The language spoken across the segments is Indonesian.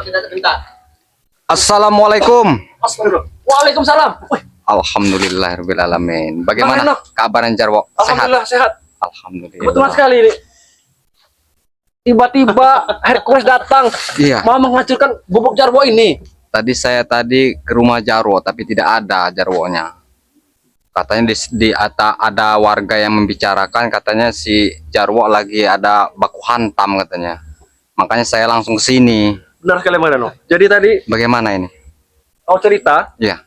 tidak minta. Assalamualaikum. Waalaikumsalam. Alhamdulillahirobbilalamin. Bagaimana Bagaimana? kabarnya Jarwo? Alhamdulillah sehat. Alhamdulillah. Kebetulan sekali ini. Tiba-tiba Hercules datang. Iya. Mau menghancurkan gubuk Jarwo ini. Saya tadi ke rumah Jarwo tapi tidak ada Jarwonya. Katanya ada warga yang membicarakan, katanya si Jarwo lagi ada baku hantam katanya. Makanya saya langsung ke sini. Benar sekali Bang Reno. Jadi tadi Bagaimana ini? kau cerita Iya.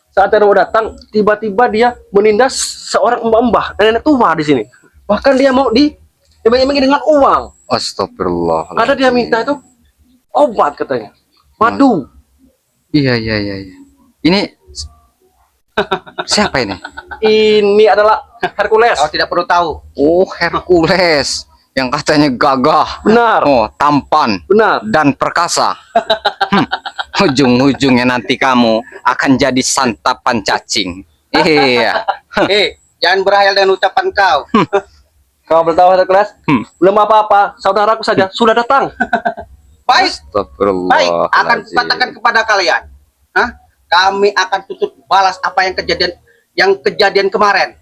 saat Jarwo datang, tiba-tiba dia menindas seorang mbah-mbah nenek tua di sini. Bahkan dia mau diiming-imingi dengan uang. Astagfirullah. Ada dia minta itu obat katanya, madu. Iya. Ini siapa ini? Ini adalah Hercules. Kau tidak perlu tahu. Oh, Hercules yang katanya gagah. Benar, Oh, tampan benar. dan perkasa. Ujung-ujungnya nanti kamu akan jadi santapan cacing. Iya. Jangan berhayal dengan ucapan kau. Kau bertahu Hercules? Belum apa-apa, saudaraku saja sudah datang. Baik, baik. Akan Astagfirullahaladzim. katakan kepada kalian. Hah? Kami akan tutup balas apa yang kejadian kemarin.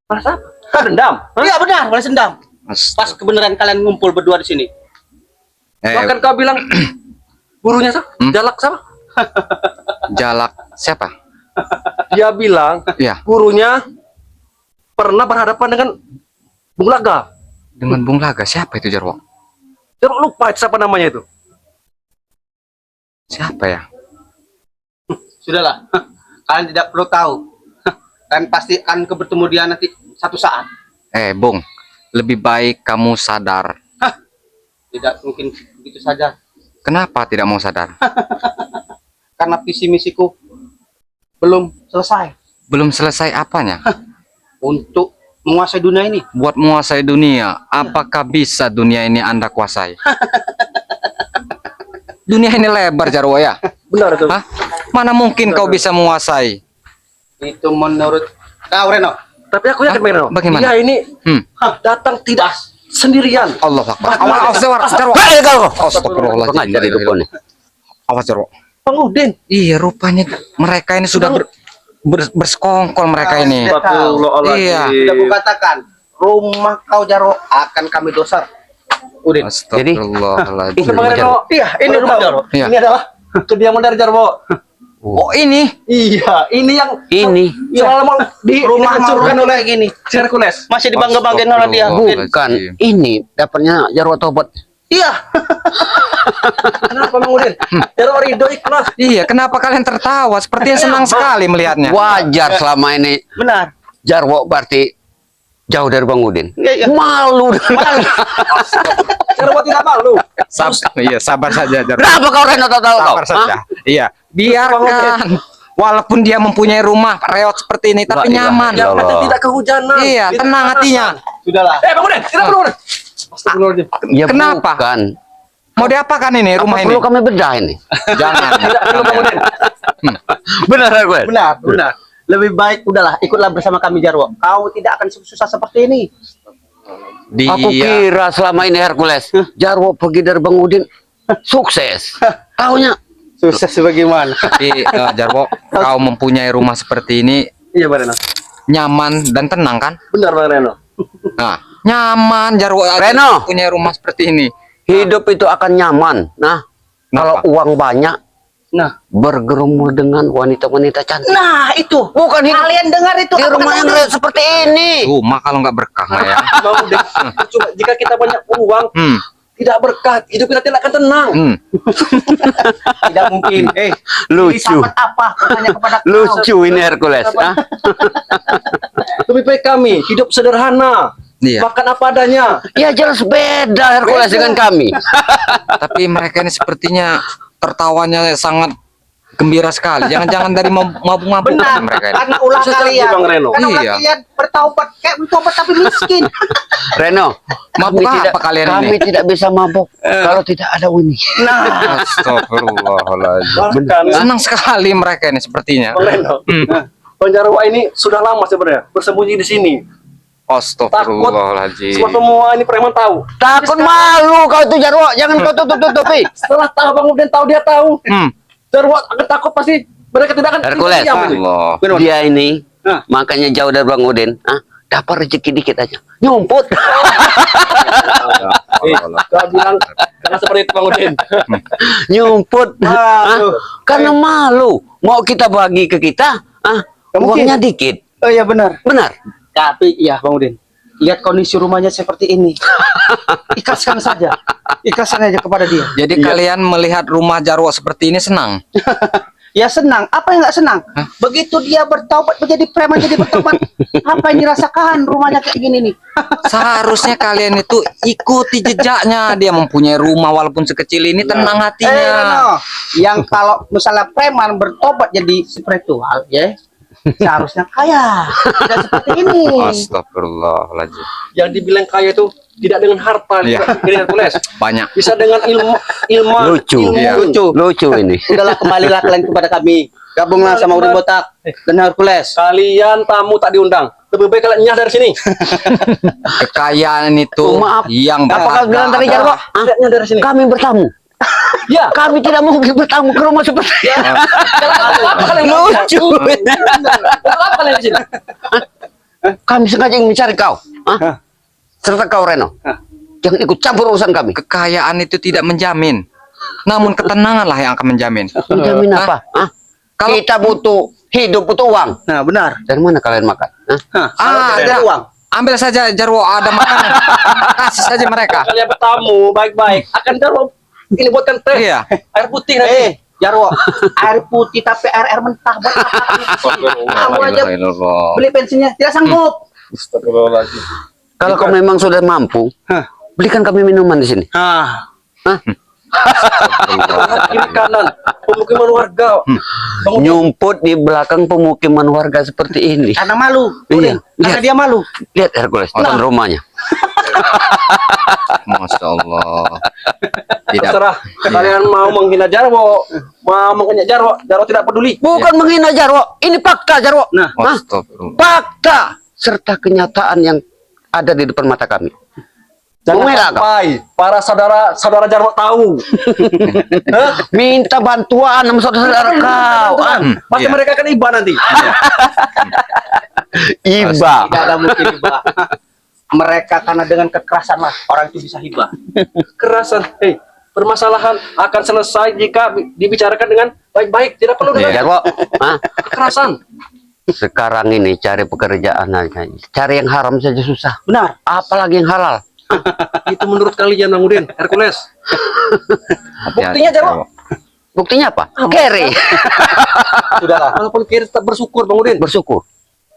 Balas apa? Kau dendam? Hah? Iya benar, balas dendam. Pas kebenaran kalian ngumpul berdua di sini. Bahkan kau bilang gurunya siapa? Jalak siapa? Jalak siapa? Dia bilang Iya, gurunya pernah berhadapan dengan Bung Laga. dengan Bung Laga. Siapa itu Jarwo? Jangan lupa siapa namanya itu. Siapa ya? Sudahlah. Kalian tidak perlu tahu. Kalian pasti akan bertemu dia nanti satu saat. Bung, lebih baik kamu sadar. Tidak mungkin begitu saja. Kenapa tidak mau sadar? Karena visi misiku belum selesai. Belum selesai apanya? Untuk menguasai dunia ini. Buat menguasai dunia, apakah bisa dunia ini Anda kuasai? Dunia ini lebar Jarwo ya? Benar itu. Hah? Mana mungkin kau bisa menguasai? Itu menurut kau, Reno. Tapi aku yakin Bang Reno, Bagaimana? dia ini Hmm. datang tidak sendirian. Allah Akbar. Awas Jarwo. Astagfirullahaladzim. Awas Jarwo. Bang Udin. Iya, rupanya mereka ini sudah bersekongkol mereka ini. Iya. Sudah kukatakan, rumah kau Jarwo akan kami dosar. Udin. Astagfirullahaladzim. Bang Reno, iya ini rumah Jarwo. Iya. Ini adalah kediaman dari Jarwo. Oh, ini Iya, ini yang Ini selalu mau Rumah dihancurkan mau oleh kayak gini. si Hercules. Masih dibangga-banggain oleh dia. Udin. bukan, ini dapatnya Jarwo tobat. Iya. Kenapa Bang Udin? Jarwo ridho ikhlas. iya, kenapa kalian tertawa? Sepertinya senang sekali melihatnya. Wajar selama ini Benar. Jarwo berarti jauh dari Bang Udin. Iya. Malu. Jarwo tidak malu. Sabar saja, Jarwo. Kenapa kau Reno tahu kau? Sabar saja. Iya, biarkan. Walaupun dia mempunyai rumah reot seperti ini, tapi La ilaha nyaman. Yang Allah. penting tidak kehujanan. Iya, Tidak tenang kepanasan. hatinya. Sudahlah. Bang Udin, tidak perlu. Astagfirullahaladzim. Ya Kenapa? bukan. Mau diapakan ini Apa rumah ini? perlu kami bedah ini? Jangan. Tidak perlu Bang Udin. Benar gue. Benar, benar. Lebih baik udahlah ikutlah bersama kami Jarwo. Kau tidak akan susah seperti ini. Aku Dia kira selama ini Hercules Jarwo pergi dari Bang Udin sukses. Taunya Susah sebagaimana? tapi Jarwo, kau mempunyai rumah seperti ini Iya Bang Reno. nyaman dan tenang kan? Benar Bang Reno. Nah, nyaman Jarwo Reno. punya rumah seperti ini. hidup itu akan nyaman. Nah, kalau Kenapa? uang banyak, Nah, bergerumul dengan wanita-wanita cantik. nah itu. Bukan hidup Kalian dengar itu di apa rumah kata yang Udin? seperti ini. Rumah kalau nggak berkah mah ya. Bang Udin, cuma jika kita banyak uang, Hmm. tidak berkah, hidup kita tidak akan tenang. Tidak mungkin. Lucu. Sahabat apa? Tanya kepada kau. Lucu ini Hercules. Ah? Lebih baik kami hidup sederhana, Iya. makan apa adanya. Ya jelas beda Hercules dengan kami. Tapi mereka ini sepertinya tertawanya sangat gembira sekali. Jangan-jangan dari mabuk-mabuk Benar. mereka ini. Karena ulah Susah kalian. Bang Reno. Karena ulah Iya. kalian bertaubat kayak bertobat tapi miskin. Reno, Mabuk apa kalian kami ini? tidak bisa mabuk kalau tidak ada Winnie. Nah, Astagfirullahaladzim. Bahkan Senang sekali mereka ini sepertinya. Bang Reno, Bang Jarwo ini sudah lama sebenarnya bersembunyi di sini. Astagfirullahaladzim. semua ini preman tahu. Takut malu kau itu Jarwo, jangan kau tutup-tutupi. Setelah tahu Bang Udin tahu dia tahu. Hmm. Jarwo akan takut pasti mereka tidak akan Hercules. diam ini. Allah. Dia ini Hah. makanya jauh dari Bang Udin. Dapat rezeki dikit aja, nyumput. Kau bilang karena seperti itu Bang Udin. Nyumput. Aduh. Karena malu. Mau kita bagi ke kita, uangnya dikit. Oh iya benar. Benar. Tapi ya Bang Udin, lihat kondisi rumahnya seperti ini. Ikhlaskan saja. Ikhlaskan aja kepada dia. Jadi kalian melihat rumah Jarwo seperti ini senang? Ya senang. Apa yang nggak senang? Begitu dia bertaubat menjadi preman, jadi bertobat. Apa yang dirasakan rumahnya kayak gini nih? Seharusnya kalian itu ikuti jejaknya. Dia mempunyai rumah walaupun sekecil ini, tenang hatinya. Reno, yang kalau misalnya preman bertobat jadi spiritual, ya seharusnya kaya. Tidak seperti ini. Astagfirullahaladzim. Yang dibilang kaya itu tidak dengan harta, Iya. ini Hercules. Banyak. Bisa dengan ilmu. Lucu. Iya. Lucu ini. Udahlah, kembalilah kalian kepada kami. Gabunglah sama Udin Botak dan Hercules. Kalian tamu tak diundang. Lebih baik kalian nyah dari sini. Kekayaan itu Maaf. yang Apakah berharga bilang tadi adalah- Jarwo? Tidak nyah dari sini. Kami bertamu. Ya. Kami tidak mungkin bertamu ke rumah seperti ini. Apa kalian Lucu. Apa kalian di sini? Kami sengaja ingin mencari kau. Serta kau Reno. Jangan ikut campur urusan kami. Kekayaan itu tidak menjamin. Namun ketenanganlah yang akan menjamin. Menjamin Hah? apa? Kalau- Kita butuh hidup, butuh uang. Nah, benar. Dari mana kalian makan? Ada Ada. uang. Ambil saja Jarwo, ada makanan. Kasih saja mereka. Kalian bertamu baik-baik. Akan Jarwo ini buatkan teh. Iya. Air putih nanti. Jarwo, air putih tapi air mental buat apa? Kamu aja beli bensinnya tidak sanggup. Kalau kau memang sudah mampu, belikan kami minuman di sini. Kiri kanan. Pemukiman warga. Bang Udin. Nyumput di belakang pemukiman warga seperti ini. Karena malu. Iya. Udin. Karena dia malu. Lihat Hercules, depan rumahnya. Masya Allah. Tidak. Terserah. Kalian mau menghina Jarwo, mau menghina Jarwo, Jarwo tidak peduli. Bukan menghina Jarwo, ini fakta Jarwo. Nah, Astagfirullah. Fakta serta kenyataan yang ada di depan mata kami. Jangan Mengelak kau. sampai para saudara Jarwo tahu. Minta bantuan sama saudara kau. Pasti Iya. mereka akan iba nanti. Iba. tidak ada mungkin hibah. Mereka karena dengan kekerasan lah orang itu bisa hibah. Kekerasan. Permasalahan akan selesai jika dibicarakan dengan baik-baik. Tidak perlu dengan Jarwo, kekerasan. sekarang ini cari pekerjaan aja. Cari yang haram saja susah. Benar. Apalagi yang halal. Itu menurut kalian Bang Udin, Hercules. Buktinya Jarwo. Buktinya apa? Kere. Sudahlah. Walaupun kiri tetap bersyukur Bang Udin. Bersyukur.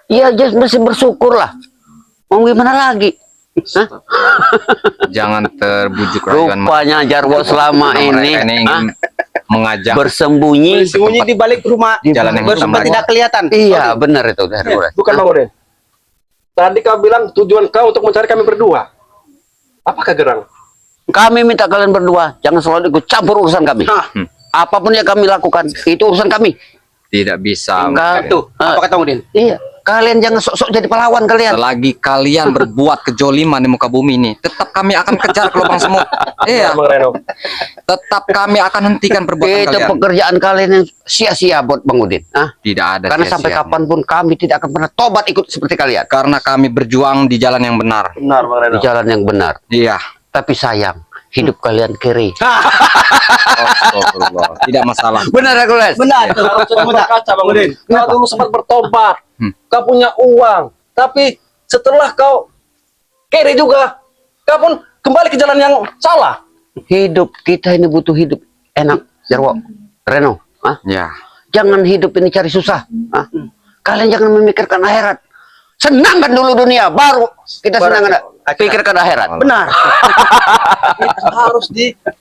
Iya, just mesti bersyukur lah. Mau gimana lagi? Jangan terbujuk rayuan. Rupanya Jarwo selama ini, Mereka ini ingin mengajak. bersembunyi. Sembunyi di balik rumah. Jalan yang hitam Supaya lagi. tidak kelihatan. Iya, benar itu Hercules. Bukan Bang Udin. Tadi kau bilang tujuan kau untuk mencari kami berdua. Apakah gerang? Kami minta kalian berdua jangan selalu ikut campur urusan kami. Apapun yang kami lakukan itu urusan kami. Tidak bisa. Tuh, apa kata Udin? Iya, kalian jangan sok-sok jadi pahlawan kalian. Selagi kalian berbuat kejoliman di muka bumi ini, tetap kami akan kejar ke lubang semut. Iya, Bang Reno. tetap kami akan hentikan perbuatan Itu kalian. pekerjaan kalian yang sia-sia buat Bang Udin. Tidak ada Karena sampai sia-sianya. kapanpun kami tidak akan pernah tobat ikut seperti kalian. Karena kami berjuang di jalan yang benar. Benar Bang Reno. Di jalan yang benar. Iya. Tapi sayang, hidup kalian kiri. Astagfirullah. Tidak masalah. Benar Hercules? Benar. Harus sudah berkaca Bang Udin. Kau dulu sempat bertobat. Kau punya uang. Tapi setelah kau kiri juga, kau pun kembali ke jalan yang salah. Hidup kita ini butuh hidup enak, Jarwo, Reno. Ya. Jangan hidup ini cari susah. Kalian jangan memikirkan akhirat. Senangkan dulu dunia, baru kita senangkan pikirkan akhirat. Benar. Itu harus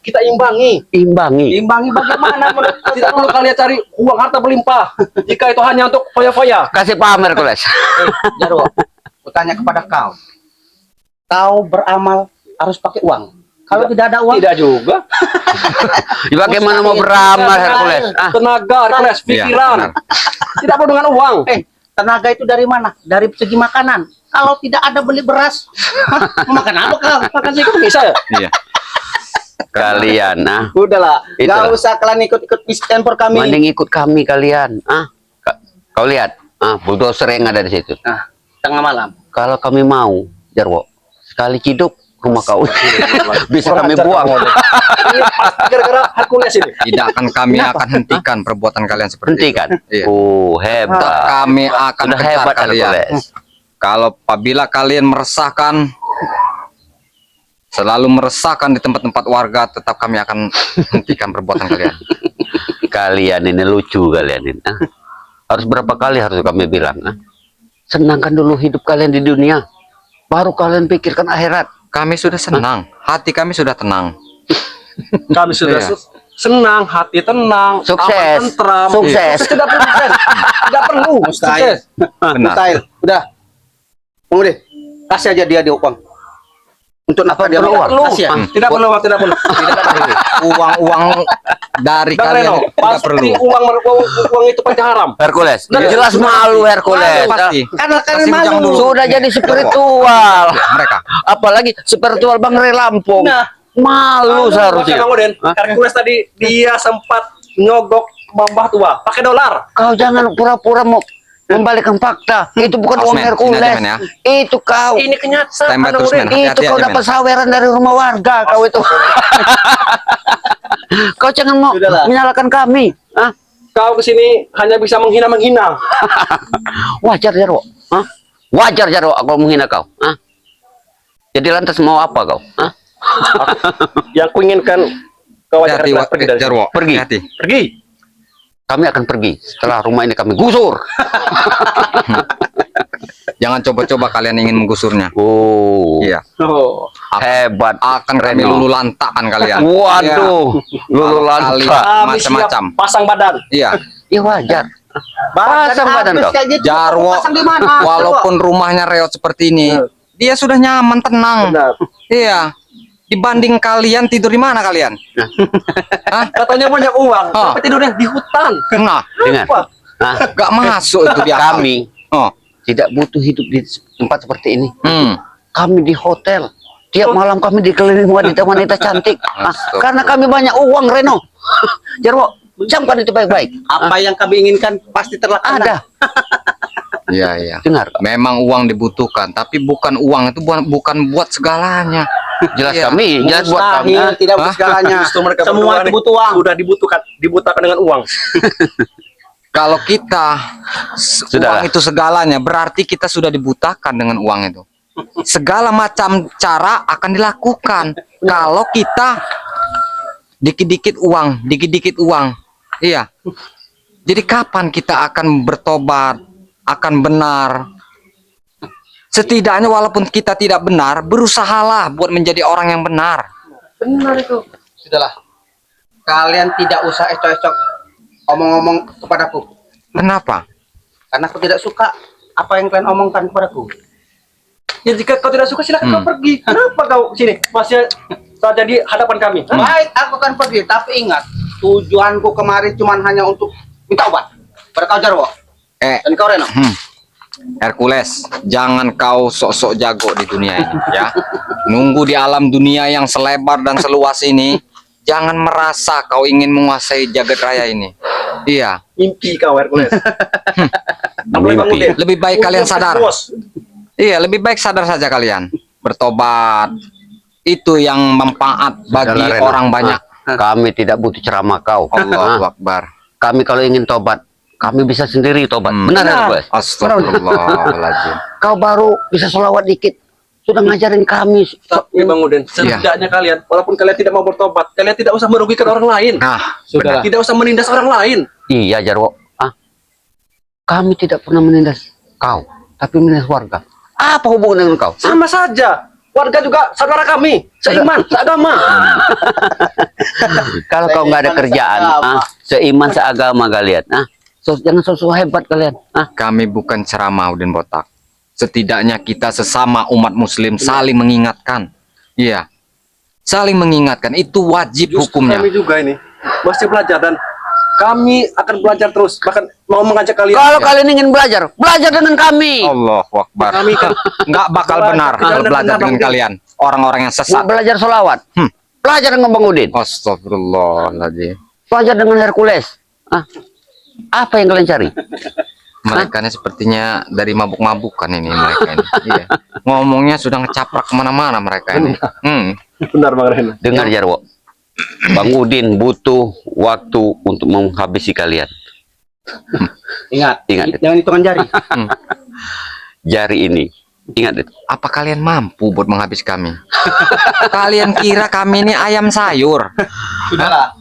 kita imbangi. Imbangi. Imbangi bagaimana menurut Tidak perlu kalian cari uang harta berlimpah. Jika itu hanya untuk foya-foya. Kasih paham Hercules. Jarwo, aku tanya kepada kau. Kau beramal harus pakai uang. Kalau tidak ada uang, Tidak juga. Bagaimana mau beramal Hercules? Tenaga, Hercules, Iya, pikiran. benar. Tidak perlu dengan uang. tenaga itu dari mana? Dari segi makanan. kalau tidak ada beli beras, mau makan apa kau? Makan sih bisa ya? Iya. Kalian, Udahlah, Itulah. nggak usah kalian ikut-ikut bis campur kami. mending ikut kami kalian. Kau lihat, bulldozer yang ada di situ. Nah, tengah malam. Kalau kami mau, Jarwo, sekali ciduk rumah kau bisa Kurang kami ajar buang. kamu. Ini pasti gara-gara Hercules ini. Tidak akan kami akan hentikan perbuatan kalian seperti Hentikan. itu. Iya. Hebat. Kami akan Sudah kejar hebat kalian. Hercules. Kalau apabila kalian meresahkan, selalu meresahkan di tempat-tempat warga, tetap kami akan hentikan perbuatan kalian. Kalian ini lucu kalian ini. Harus berapa kali harus kami bilang? Senangkan dulu hidup kalian di dunia, baru kalian pikirkan akhirat. Kami sudah senang, hati kami sudah tenang. Kami sudah Iya. senang, hati tenang, Sukses. aman, tentram. Sukses. Sukses tidak perlu, sukses. Tidak perlu. Mustahil. Sukses. Benar. Mustahil. Udah. Tunggu deh. Kasih aja dia uang. Untuk nafkah dia perlu uang. uang? Kasih ya. Tidak perlu, tidak perlu. Tidak perlu. Uang-uang dari Bang kalian Reno, tidak perlu. pasti uang itu pasti haram. Hercules, Nah, jelas malu Hercules. Pasti. Karena kalian Pasti ujang malu. dulu. Sudah jadi spiritual. Mereka. Apalagi spiritual Bang Re Lampung. Nah. Malu seharusnya. Bang Oden, Hercules tadi dia sempat nyogok Mbah Tua pakai dolar. Kau jangan pura-pura mau membalikan fakta. Itu bukan uang Osman, Hercules. sini aja, Men, ya. Itu kau. Ini kenyataan. Stand by Bang terus, Oden. Men. Itu Hati-hati kau aja, dapat Men. saweran dari rumah warga. Kau itu. Kau jangan mau Sudahlah. menyalahkan kami. Kau kesini hanya bisa menghina-menghina. Wajar Jarwo. Wajar Jarwo aku menghina kau. Jadi lantas mau apa kau? Yang kuinginkan kau ajak Hati-hati, Hercules pergi dari sini. Jarwo. Pergi. Hati. Pergi. Kami akan pergi setelah rumah ini kami gusur. Jangan coba-coba kalian ingin menggusurnya. Oh, Iya. Oh. hebat. Akan kami Reno. lulu lantakan kalian. Waduh, lulu Kalau lantak. kalian- Kami Macam-macam. siap pasang badan. Iya. Ya wajar. Pasang badan kau. Jarwo, Pasang di mana? walaupun rumahnya reot seperti ini, dia sudah nyaman, tenang. Benar. Iya. Dibanding kalian tidur di mana kalian? Hah? Katanya banyak uang, Oh. tapi tidurnya di hutan. Nah, Dengar. Apa? gak masuk itu di akal. Kami Oh. tidak butuh hidup di tempat seperti ini. Hmm. Kami di hotel. Tiap malam kami dikelilingi wanita-wanita cantik. Astagfirullah. Karena kami banyak uang, Reno. Jarwo, camkan itu baik-baik. Apa yang kami inginkan pasti terlaksana. Ada. Iya, iya. Dengar. Memang uang dibutuhkan, tapi bukan uang itu bukan buat segalanya. Jelas Iya. kami, jelas buat kami. Mustahil, tidak Hah? segalanya. Justru mereka Semua berdua itu nih butuh uang. Sudah dibutakan dengan uang. Kalau kita Sudahlah. uang itu segalanya, berarti kita sudah dibutakan dengan uang itu. Segala macam cara akan dilakukan. Kalau kita dikit-dikit uang. Iya. Jadi kapan kita akan bertobat, akan benar? Setidaknya walaupun kita tidak benar, berusahalah buat menjadi orang yang benar. Benar itu. Sudahlah. Kalian tidak usah ecok-ecok omong-omong kepadaku. Kenapa? Karena aku tidak suka apa yang kalian omongkan kepadaku. Ya jika kau tidak suka silakan kau pergi. Kenapa kau sini masih saja di hadapan kami? Hah? Baik, aku akan pergi. Tapi ingat, tujuanku kemari cuma hanya untuk minta obat. Pada kau Jarwo. Dan kau Reno. Hercules, jangan kau sok-sok jago di dunia ini, ya. Nunggu di alam dunia yang selebar dan seluas ini, jangan merasa kau ingin menguasai jagat raya ini. Iya, Mimpi kau Hercules. Apalagi Bang Mimpi. Udin. lebih baik kalian sadar. Bos. Iya, lebih baik sadar saja kalian. Bertobat. Itu yang manfaat bagi Sudahlah, Reno. orang banyak. Kami tidak butuh ceramah kau. Allahu Akbar. Kami kalau ingin tobat, kami bisa sendiri tobat. Benar ya, Hercules? Astagfirullahaladzim. Kau baru bisa sholawat dikit. Sudah ngajarin kami. Tapi Bang Udin, setidaknya kalian, walaupun kalian tidak mau bertobat, kalian tidak usah merugikan orang lain. Nah, Sudahlah. Tidak usah menindas orang lain. Iya, Jarwo. Kami tidak pernah menindas kau, tapi menindas warga. Apa hubungan dengan kau? Sama saja. Warga juga saudara kami, seiman, seagama. Kalau kau nggak ada Seiman, kerjaan, seagama. seiman seagama kalian. Jangan sosok hebat kalian. kami bukan ceramah Udin Botak. Setidaknya kita sesama umat muslim saling mengingatkan. Iya. Saling mengingatkan itu wajib Justru hukumnya. kami juga ini masih belajar dan Kami akan belajar terus, bahkan mau mengajak kalian. Kalau kalian ingin belajar, belajar dengan kami. Allahu Akbar. Kami kan Nggak bakal benar kalau belajar dengan kalian. Orang-orang yang Mau sesat. belajar solawat, belajar dengan Bang Udin. Astagfirullahaladzim. Belajar dengan Hercules. Apa yang kalian cari? Mereka ini sepertinya dari mabuk-mabukan ini mereka ini. Iya. Ngomongnya sudah ngecaprak kemana-mana mereka ini. benar Bang Reno. Dengar Jarwo, Bang Udin butuh waktu untuk menghabisi kalian. Ingat, Ingat. jangan hitungan jari. Jari ini, ingat itu. Apa kalian mampu buat menghabis kami? Kalian kira kami ini ayam sayur? Sudahlah.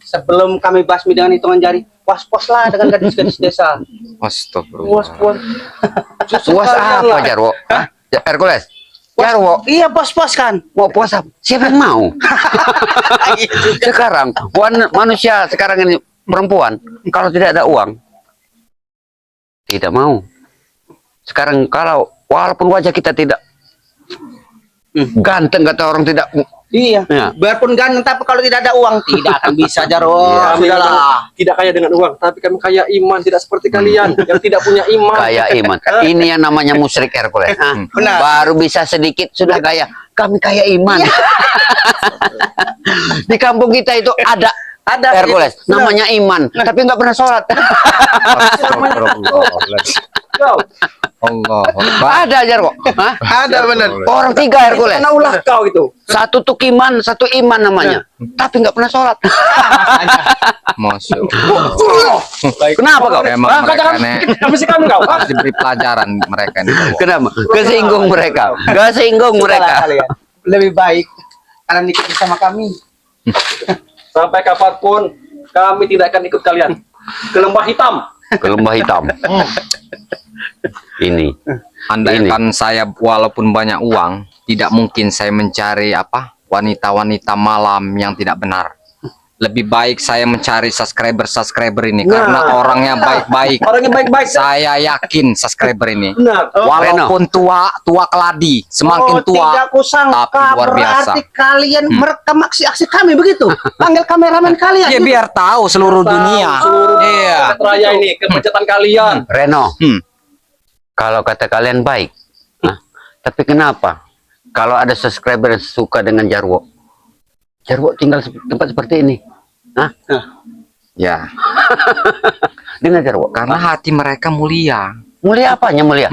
Sebelum kami basmi dengan hitungan jari, puas-puas lah dengan gadis-gadis desa. Astagfirullah. Puas. Puas apa Jarwo? Hercules? Jarwo, Iya, puas-puas kan. mau puas apa? Siapa yang mau? Sekarang, manusia sekarang ini perempuan, kalau tidak ada uang, tidak mau. Sekarang kalau walaupun wajah kita tidak ganteng, kata orang tidak. Iya. Ya. Biarpun ganteng, tapi kalau tidak ada uang tidak akan bisa Jarwo. Kami Sudahlah. tidak kaya dengan uang, tapi kami kaya iman, tidak seperti kalian yang tidak punya iman. Kaya iman. Ini yang namanya musyrik Hercules. Benar. Baru bisa sedikit sudah kaya. Kami kaya iman. Di kampung kita itu ada Hercules, iya. namanya iman, tapi nggak pernah sholat. Allah Akbar. Ada Jarwo. Ada benar. Orang 3 Hercules. Karena ulah kau itu. Satu tukiman, satu iman namanya. Tapi nggak pernah sholat. Masya Allah. Kenapa kau? Memang mereka ini Habis kami kau. harus diberi pelajaran mereka ini. Kenapa? Kesinggung mereka. Gak singgung Sudahlah mereka. kalian. Lebih baik kalian ikut bersama kami. Sampai kapanpun kami tidak akan ikut kalian ke lembah hitam. Ke lembah hitam. Ini. Andaikan saya walaupun banyak uang, tidak mungkin saya mencari wanita-wanita malam yang tidak benar. Lebih baik saya mencari subscriber ini karena orangnya baik-baik. Orangnya baik-baik. Saya yakin subscriber ini. Benar. Walaupun tua keladi, semakin tua Tidak kusangka tapi luar biasa. berarti kalian merekam aksi-aksi kami begitu. Panggil kameramen kalian. Ya biar tahu seluruh dunia. Iya. Raya ini kebejatan kalian. Reno. Kalau kata kalian baik. Tapi kenapa? Kalau ada subscriber yang suka dengan Jarwo. Jarwo tinggal tempat seperti ini. Ya, Dengan Jarwo. karena hati mereka mulia. Mulia apanya mulia?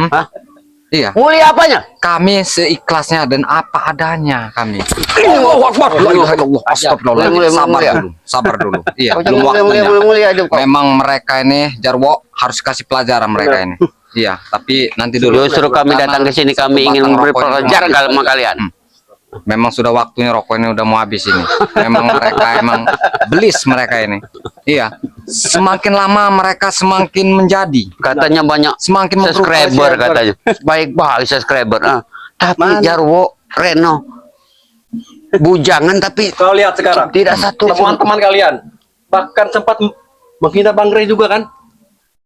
Iya. Mulia apanya? Kami seikhlasnya dan apa adanya kami. Allahu Akbar. La ilaha illallah. Astagfirullahaladzim. Sabar dulu. Iya, belum waktunya. Mulia aja kok. Memang mereka ini Jarwo harus kasih pelajaran mereka ini. Iya, tapi nanti dulu. Justru kami datang ke sini, kami ingin memberi pelajaran sama kalian. Memang sudah waktunya rokok ini udah mau habis ini. Memang mereka emang belis mereka ini. Iya. Semakin lama mereka semakin menjadi. Katanya banyak Semakin subscriber katanya. Baik subscriber. Tapi Jarwo, Reno, bujangan tapi Kau lihat sekarang. tidak satu. Teman-teman kalian bahkan sempat menghina Bang Rey juga kan.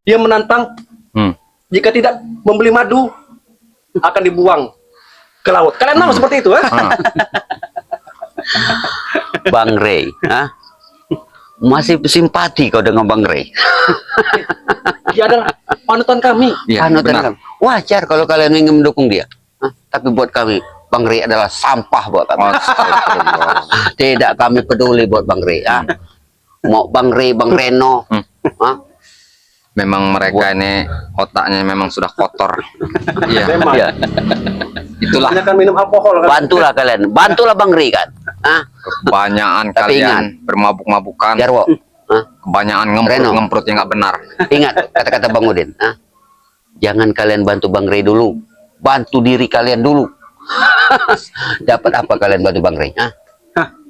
Dia menantang jika tidak membeli madu akan dibuang ke laut. Kalian mau seperti itu, Bang Rey, masih simpati kau dengan Bang Rey. Dia adalah panutan kami. Iya, Panutan benar. kami. Wajar kalau kalian ingin mendukung dia. Tapi buat kami, Bang Rey adalah sampah buat kami. Astagfirullah. Tidak kami peduli buat Bang Rey. Mau Bang Rey, Bang Reno. Memang mereka ini otaknya memang sudah kotor. Iya. Memang. Iya. Itulah Kebanyakan minum alkohol kan. Bantulah kalian. Bantulah Bang Rey kan. kebanyakan Tapi kalian bermabuk-mabukan. Jarwo. Kebanyakan Reno. ngemprut yang nggak benar. Ingat kata-kata Bang Udin. Jangan kalian bantu Bang Rey dulu. Bantu diri kalian dulu. Dapat apa kalian bantu Bang Rey?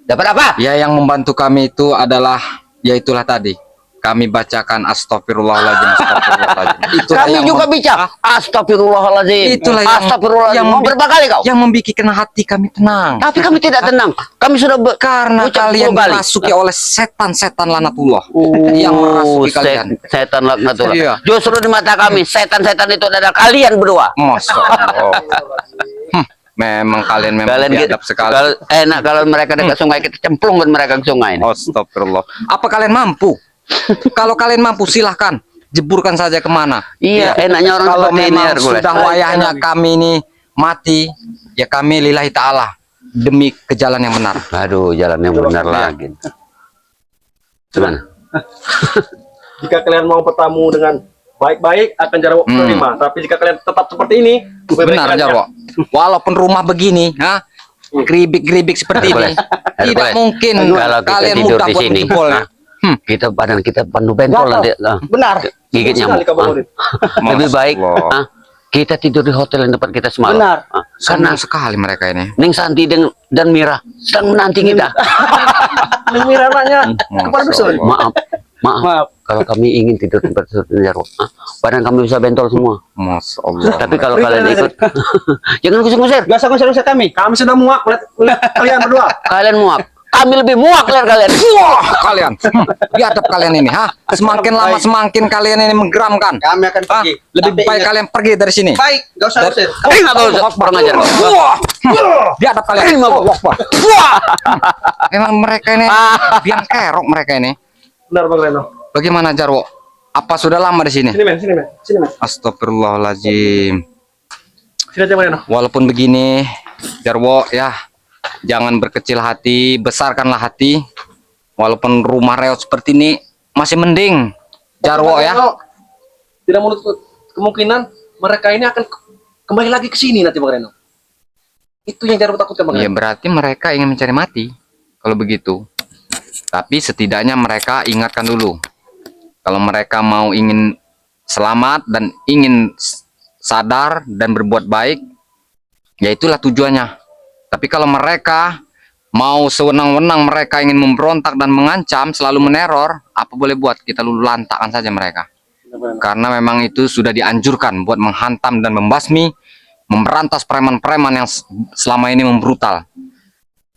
Dapat apa? Ya, yang membantu kami itu adalah, ya itulah tadi. Kami bacakan astagfirullahaladzim. Itulah Kami yang juga bicara astagfirullahaladzim. Itulah yang Astagfirullahaladzim. Mau berapa kali kau? yang membikin hati kami tenang. Tapi kami tidak tenang. Kami sudah Karena ucap kalian 10 kali. dimasuki oleh setan-setan lanatullah yang merasuki kalian. Setan laknatullah. Iya. Justru di mata kami setan-setan itu adalah kalian berdua. Masya Allah. Memang kalian memang Kalian biadab sekali. Enak kalau mereka dekat sungai kita cemplung mereka ke sungai ini. Astagfirullah. Apa kalian mampu Kalau kalian mampu silahkan jeburkan saja kemana. Iya, enaknya orang Kalau seperti ini memang Hercules. sudah wayahnya kami ini mati, ya kami lillahi ta'ala demi ke jalan yang benar. Aduh, jalan yang benar lagi. Gimana? Jika kalian mau bertamu dengan baik-baik akan Jarwo menerima. Tapi jika kalian tetap seperti ini, Benar Jarwo. Walaupun rumah begini, geribik-geribik seperti ini, tidak mungkin Kalau kita kalian tidur mudah di buat sini, menjebolnya. kita badan kita penuh bentol nanti. Benar. Gigit nyamuk. Lebih baik kita tidur di hotel yang tempat kita semalam. Benar. Senang sekali mereka ini. Neng Santi dan Mira sedang menanti kita. Mira anaknya kepala dusun. Maaf. Kalau kami ingin tidur tempat Jarwo, badan kami bisa bentol semua. Masya Allah. Tapi kalau kalian ikut, jangan ngusir-ngusir. Gak usah ngusir-ngusir kami. Kami sudah muak melihat kalian berdua. Kalian muak. Kami lebih muak kalian. Wah, kalian. Biadab kalian ini, Semakin lama semakin kalian ini menggeramkan. Kami akan pergi. Lebih Tapi baik ingat, kalian pergi dari sini. baik, gak usah ngusir. Nggak tahu kurang ajar. Wah, biadab kalian. Wah, emang mereka ini biang kerok mereka ini. Benar Bang Reno. Bagaimana Jarwo? Apa sudah lama di sini? Sini men, sini men, sini men. Astagfirullahaladzim. Sini aja Bang Reno. Walaupun begini, Jarwo ya, jangan berkecil hati, besarkanlah hati. Walaupun rumah reot seperti ini masih mending, Jarwo Bang ya. Reno, tidak menutup kemungkinan mereka ini akan kembali lagi ke sini nanti Bang Reno. Itu yang Jarwo takutkan Bang Ya Reno. berarti mereka ingin mencari mati kalau begitu. Tapi setidaknya mereka ingatkan dulu. Kalau mereka mau ingin selamat dan ingin sadar dan berbuat baik, ya itulah tujuannya. Tapi kalau mereka mau sewenang-wenang, mereka ingin memberontak dan mengancam, selalu meneror, apa boleh buat, kita lulu lantakkan saja mereka. Karena memang itu sudah dianjurkan buat menghantam dan membasmi, memberantas preman-preman yang selama ini membrutal.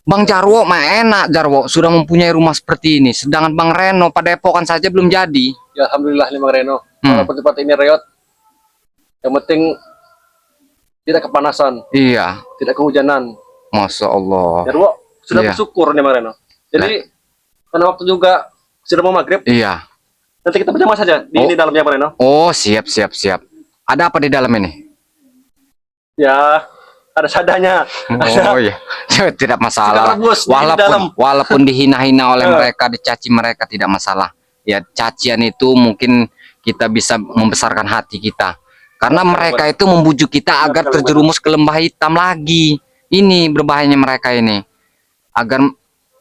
Bang Jarwo mah enak, Jarwo sudah mempunyai rumah seperti ini, sedangkan Bang Reno pada epokan saja belum jadi. Ya alhamdulillah nih Bang Reno. Walaupun tempat ini reot, yang penting tidak kepanasan, Iya, tidak kehujanan. Masya Allah. Jarwo sudah Iya. bersyukur nih Bang Reno. Jadi karena waktu juga sudah mau maghrib, Iya. nanti kita berjamaah saja di ini dalamnya Bang Reno. Oh, siap. Ada apa di dalam ini? Ya ada sadanya. Oh iya, tidak masalah. Suka rebus di dalam. Walaupun dihina-hina oleh mereka, dicaci mereka, tidak masalah. Ya cacian itu mungkin kita bisa membesarkan hati kita. Karena mereka itu membujuk kita agar terjerumus ke lembah hitam lagi. Ini berbahayanya mereka ini. Agar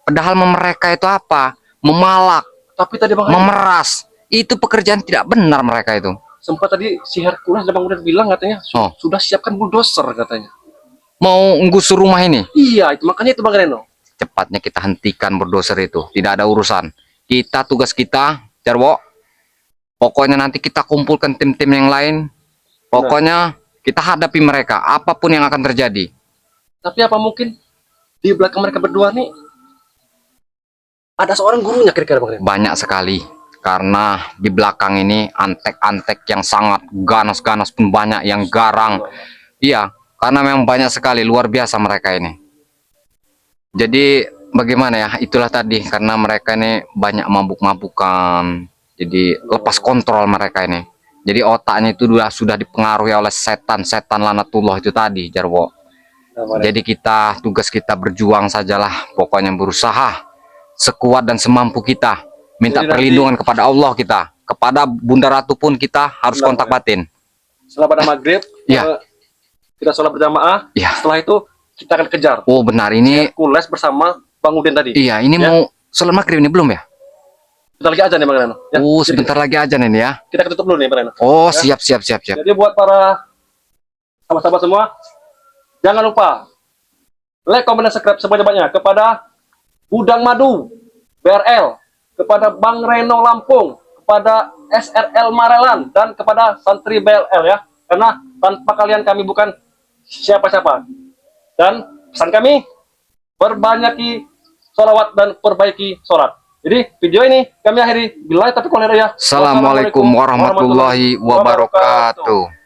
padahal mereka itu apa? Memalak, Tapi tadi Bang Reno, memeras. Itu pekerjaan tidak benar mereka itu. sempat tadi si Hercules dan Bang Udan bilang katanya sudah siapkan bulldozer katanya. Mau menggusur rumah ini. Iya, itu makanya itu Bang Reno. Cepatnya kita hentikan bulldozer itu, tidak ada urusan. Kita tugas kita, Jarwo, pokoknya nanti kita kumpulkan tim-tim yang lain, pokoknya kita hadapi mereka apapun yang akan terjadi. Tapi apa mungkin di belakang mereka berdua nih ada seorang gurunya kira-kira Bang Reno? Banyak sekali, karena di belakang ini antek-antek yang sangat ganas-ganas pun banyak, yang garang. Iya, karena memang banyak sekali, luar biasa mereka ini. Jadi bagaimana ya, itulah tadi, karena mereka ini banyak mabuk-mabukan, jadi lepas kontrol mereka ini. Jadi otaknya itu sudah dipengaruhi oleh setan-setan lanatullah itu tadi, Jarwo. Jadi tugas kita berjuang sajalah, pokoknya berusaha sekuat dan semampu kita, minta Jadi perlindungan kepada Allah kita, kepada Bunda Ratu pun kita harus kontak batin. Setelah pada maghrib, Iya. kita sholat berjamaah. Iya. Setelah itu kita akan kejar Oh benar, ini Hercules bersama Bang Udin tadi. iya, ini Ya. mau sholat maghrib ini belum ya? Kita lagi aja nih Bang Reno. Ya, Oh jadi sebentar lagi aja ini ya. kita tutup dulu nih Bang Reno. Oh Ya. siap. Jadi buat para sahabat-sahabat semua, jangan lupa like, komen, dan subscribe sebanyak-banyaknya kepada Gudang Madu BRL, kepada Bang Reno Lampung, kepada SRL Marelan, dan kepada Santri BLL ya. Karena tanpa kalian kami bukan siapa-siapa. Dan pesan kami, perbanyaki sholawat dan perbaiki sholat. Jadi video ini kami akhiri. Billahi taufiq wal hidayah. Assalamualaikum warahmatullahi wabarakatuh.